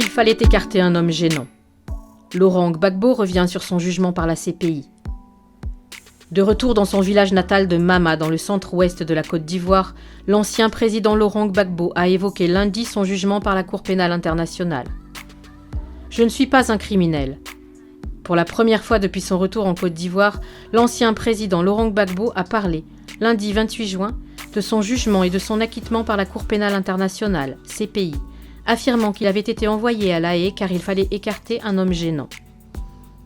Il fallait écarter un homme gênant. Laurent Gbagbo revient sur son jugement par la CPI. De retour dans son village natal de Mama, dans le centre-ouest de la Côte d'Ivoire, l'ancien président Laurent Gbagbo a évoqué lundi son jugement par la Cour pénale internationale. « Je ne suis pas un criminel. » Pour la première fois depuis son retour en Côte d'Ivoire, l'ancien président Laurent Gbagbo a parlé, lundi 28 juin, de son jugement et de son acquittement par la Cour pénale internationale, CPI, affirmant qu'il avait été envoyé à La Haye car il fallait écarter un homme gênant.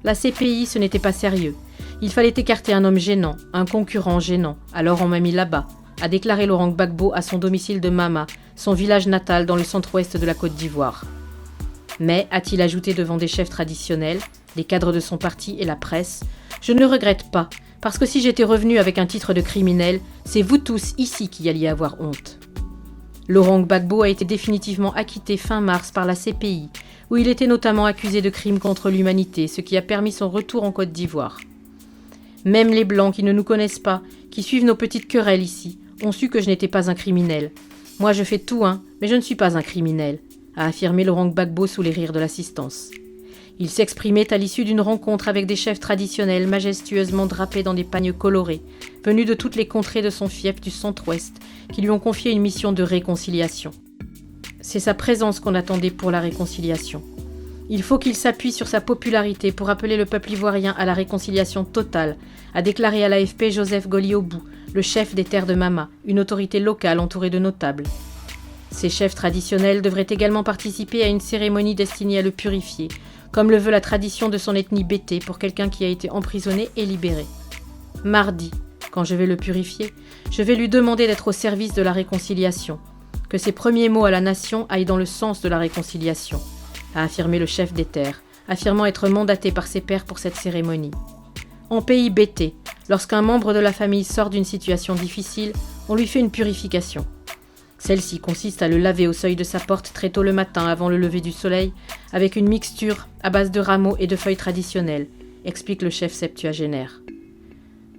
La CPI, ce n'était pas sérieux. Il fallait écarter un homme gênant, un concurrent gênant, alors on m'a mis là-bas, a déclaré Laurent Gbagbo à son domicile de Mama, son village natal dans le centre-ouest de la Côte d'Ivoire. Mais, a-t-il ajouté devant des chefs traditionnels, les cadres de son parti et la presse, je ne le regrette pas, parce que si j'étais revenu avec un titre de criminel, c'est vous tous ici qui alliez avoir honte. Laurent Gbagbo a été définitivement acquitté fin mars par la CPI, où il était notamment accusé de crimes contre l'humanité, ce qui a permis son retour en Côte d'Ivoire. Même les Blancs qui ne nous connaissent pas, qui suivent nos petites querelles ici, ont su que je n'étais pas un criminel. Moi je fais tout, mais je ne suis pas un criminel, a affirmé Laurent Gbagbo sous les rires de l'assistance. Il s'exprimait à l'issue d'une rencontre avec des chefs traditionnels majestueusement drapés dans des pagnes colorés, venus de toutes les contrées de son fief du centre-ouest, qui lui ont confié une mission de réconciliation. C'est sa présence qu'on attendait pour la réconciliation. Il faut qu'il s'appuie sur sa popularité pour appeler le peuple ivoirien à la réconciliation totale, a déclaré à l'AFP Joseph Goliobou, le chef des terres de Mama, une autorité locale entourée de notables. Ces chefs traditionnels devraient également participer à une cérémonie destinée à le purifier, comme le veut la tradition de son ethnie Bété pour quelqu'un qui a été emprisonné et libéré. Mardi, quand je vais le purifier, je vais lui demander d'être au service de la réconciliation, que ses premiers mots à la nation aillent dans le sens de la réconciliation, a affirmé le chef des terres, affirmant être mandaté par ses pairs pour cette cérémonie. En pays Bété, lorsqu'un membre de la famille sort d'une situation difficile, on lui fait une purification. Celle-ci consiste à le laver au seuil de sa porte très tôt le matin avant le lever du soleil, avec une mixture à base de rameaux et de feuilles traditionnelles, explique le chef septuagénaire.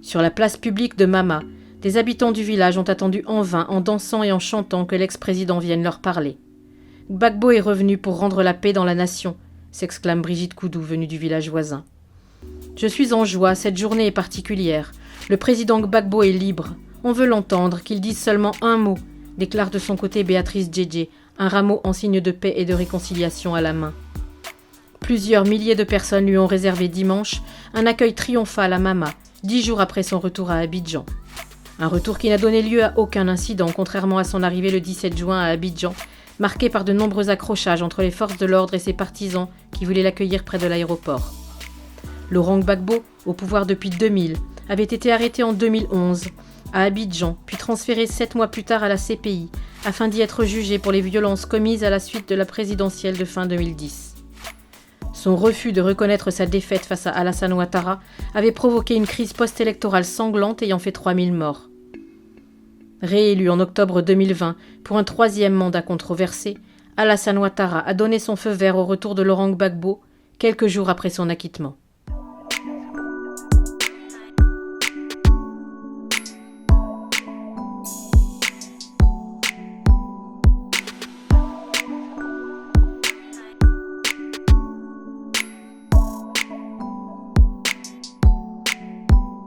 Sur la place publique de Mama, des habitants du village ont attendu en vain, en dansant et en chantant, que l'ex-président vienne leur parler. « Gbagbo est revenu pour rendre la paix dans la nation », s'exclame Brigitte Koudou, venue du village voisin. « Je suis en joie, cette journée est particulière. Le président Gbagbo est libre. On veut l'entendre, qu'il dise seulement un mot », déclare de son côté Béatrice Djedje, un rameau en signe de paix et de réconciliation à la main. Plusieurs milliers de personnes lui ont réservé dimanche un accueil triomphal à Mama, 10 jours après son retour à Abidjan. Un retour qui n'a donné lieu à aucun incident, contrairement à son arrivée le 17 juin à Abidjan, marqué par de nombreux accrochages entre les forces de l'ordre et ses partisans qui voulaient l'accueillir près de l'aéroport. Laurent Gbagbo, au pouvoir depuis 2000, avait été arrêté en 2011, à Abidjan, puis transféré 7 mois plus tard à la CPI, afin d'y être jugé pour les violences commises à la suite de la présidentielle de fin 2010. Son refus de reconnaître sa défaite face à Alassane Ouattara avait provoqué une crise post-électorale sanglante ayant fait 3000 morts. Réélu en octobre 2020 pour un 3e mandat controversé, Alassane Ouattara a donné son feu vert au retour de Laurent Gbagbo quelques jours après son acquittement.